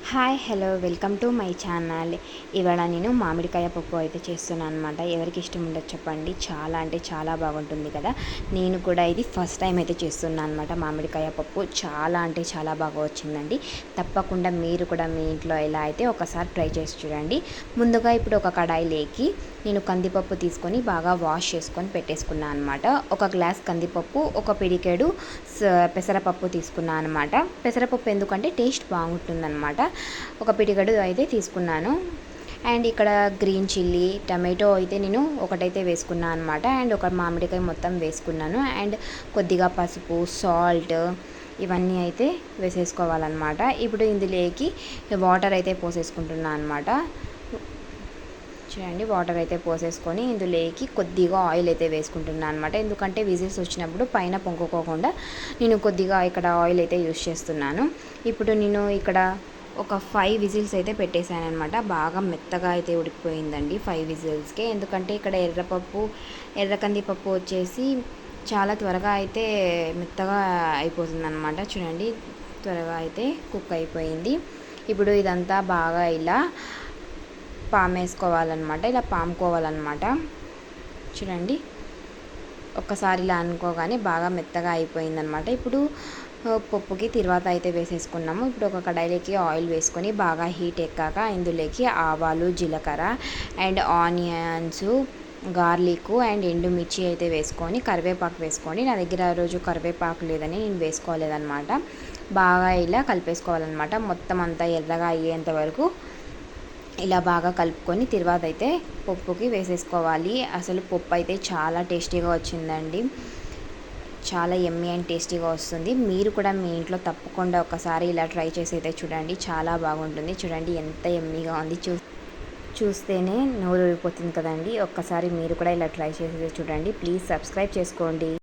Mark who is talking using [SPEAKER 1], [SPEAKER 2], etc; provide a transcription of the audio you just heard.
[SPEAKER 1] Hi hello welcome to my channel. ఇవాళ నేను మామిడికాయ పప్పు అయితే చేస్తున్నాను అనమాట. ఎవరికి ఇష్టం ఉండదు చెప్పండి, చాలా అంటే చాలా బాగుంటుంది కదా. నేను కూడా ఇది ఫస్ట్ టైం అయితే చేస్తున్నాను అనమాట. మామిడికాయ పప్పు చాలా అంటే చాలా బాగా వచ్చిందండి. తప్పకుండా మీరు కూడా మీ ఇంట్లో ఎలా అయితే ఒకసారి ట్రై చేసి చూడండి. ముందుగా ఇప్పుడు ఒక కడాయిలోకి నేను కందిపప్పు తీసుకొని బాగా వాష్ చేసుకొని పెట్టేసుకున్నాను అనమాట. ఒక గ్లాస్ కందిపప్పు, ఒక పిడికెడు పెసరపప్పు తీసుకున్నాను అనమాట. పెసరపప్పు ఎందుకంటే టేస్ట్ బాగుంటుందన్నమాట. ఒక పిడికెడు అయితే తీసుకున్నాను. అండ్ ఇక్కడ గ్రీన్ చిల్లీ, టమాటో అయితే నేను ఒకటైతే వేసుకున్నాను అనమాట. అండ్ ఒక మామిడికాయ మొత్తం వేసుకున్నాను. అండ్ కొద్దిగా పసుపు, సాల్ట్ ఇవన్నీ అయితే వేసేసుకోవాలన్నమాట. ఇప్పుడు ఇందులోకి వాటర్ అయితే పోసేసుకుంటున్నాను అనమాట. చూడండి, వాటర్ అయితే పోసేసుకొని ఇందులోకి కొద్దిగా ఆయిల్ అయితే వేసుకుంటున్నాను అనమాట. ఎందుకంటే విజిల్స్ వచ్చినప్పుడు పైన పొంగుకోకుండా నేను కొద్దిగా ఇక్కడ ఆయిల్ అయితే యూస్ చేస్తున్నాను. ఇప్పుడు నేను ఇక్కడ ఒక 5 విజిల్స్ అయితే పెట్టేశాను అనమాట. బాగా మెత్తగా అయితే ఉడికిపోయిందండి 5 విజిల్స్కే. ఎందుకంటే ఇక్కడ ఎర్ర కందిపప్పు వచ్చేసి చాలా త్వరగా అయితే మెత్తగా అయిపోతుంది అనమాట. చూడండి, త్వరగా అయితే కుక్ అయిపోయింది. ఇప్పుడు ఇదంతా బాగా ఇలా పామేసుకోవాలన్నమాట, ఇలా పాముకోవాలన్నమాట. చూడండి, ఒక్కసారి ఇలా అనుకోగానే బాగా మెత్తగా అయిపోయిందనమాట. ఇప్పుడు పప్పుకి తిరువాత అయితే వేసేసుకున్నాము. ఇప్పుడు ఒక కడాయిలోకి ఆయిల్ వేసుకొని బాగా హీట్ ఎక్కాక ఇందులోకి ఆవాలు, జీలకర్ర అండ్ ఆనియన్స్, గార్లిక్ అండ్ ఎండుమిర్చి అయితే వేసుకొని కరివేపాకు వేసుకొని, నా దగ్గర ఆ రోజు కరివేపాకు లేదని నేను వేసుకోలేదన్నమాట. బాగా ఇలా కలిపేసుకోవాలన్నమాట. మొత్తం అంతా ఎర్రగా అయ్యేంత వరకు ఇలా బాగా కలుపుకొని తర్వాత అయితే పప్పుకి వేసేసుకోవాలి. అసలు పప్పు అయితే చాలా టేస్టీగా వచ్చిందండి. చాలా యమ్మీ అండ్ టేస్టీగా వస్తుంది. మీరు కూడా మీ ఇంట్లో తప్పకుండా ఒకసారి ఇలా ట్రై చేసి అయితే చూడండి, చాలా బాగుంటుంది. చూడండి ఎంత యమ్మీగా ఉంది, చూస్తేనే నోరు ఊరిపోతుంది కదండి. ఒక్కసారి మీరు కూడా ఇలా ట్రై చేసి చూడండి. ప్లీజ్ సబ్స్క్రైబ్ చేసుకోండి.